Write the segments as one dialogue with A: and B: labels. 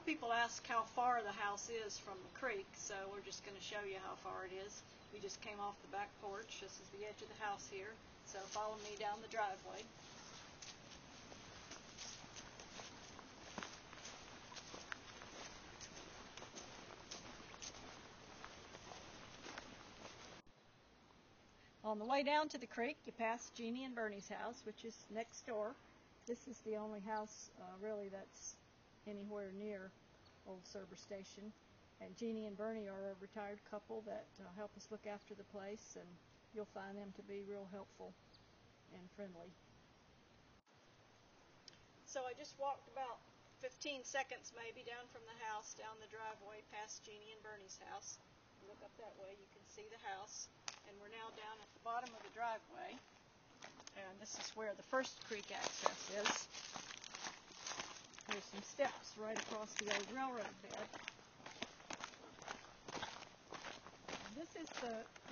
A: of people ask how far the house is from the creek, so we're just going to show you how far it is. We just came off the back porch. This is the edge of the house here, so follow me down the driveway. On the way down to the creek, you pass Jeannie and Bernie's house, which is next door. This is the only house really that's anywhere near Old Serber Station. And Jeannie and Bernie are a retired couple that help us look after the place, and you'll find them to be real helpful and friendly. So I just walked about 15 seconds maybe down from the house, down the driveway, past Jeannie and Bernie's house. You look up that way, you can see the house. And we're now down at the bottom of the driveway. And this is where the first creek access is. There's some steps right across the old railroad bed. And this is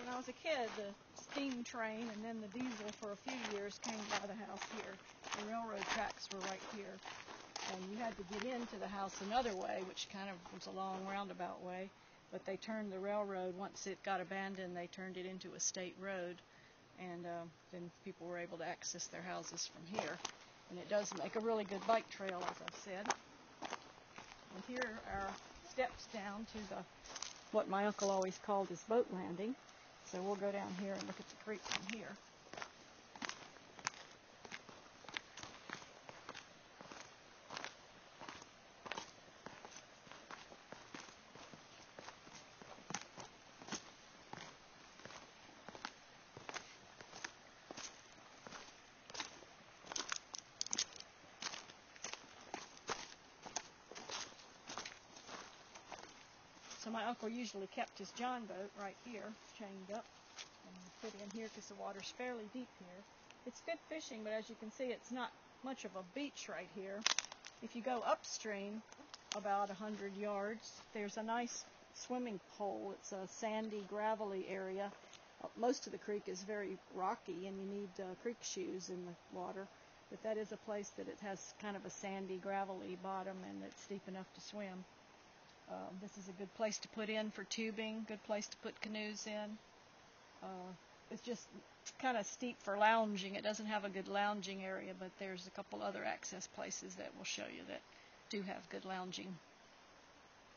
A: when I was a kid, the steam train and then the diesel for a few years came by the house here. The railroad tracks were right here. And you had to get into the house another way, which kind of was a long roundabout way. But they turned the railroad, once it got abandoned, they turned it into a state road. And then people were able to access their houses from here. And it does make a really good bike trail, as I've said. And here are steps down to what my uncle always called his boat landing. So we'll go down here and look at the creek from here. So my uncle usually kept his John boat right here, chained up, and put in here because the water's fairly deep here. It's good fishing, but as you can see, it's not much of a beach right here. If you go upstream about 100 yards, there's a nice swimming hole. It's a sandy, gravelly area. Most of the creek is very rocky, and you need creek shoes in the water. But that is a place that it has kind of a sandy, gravelly bottom, and it's deep enough to swim. This is a good place to put in for tubing, good place to put canoes in. It's just kind of steep for lounging. It doesn't have a good lounging area, but there's a couple other access places that will show you that do have good lounging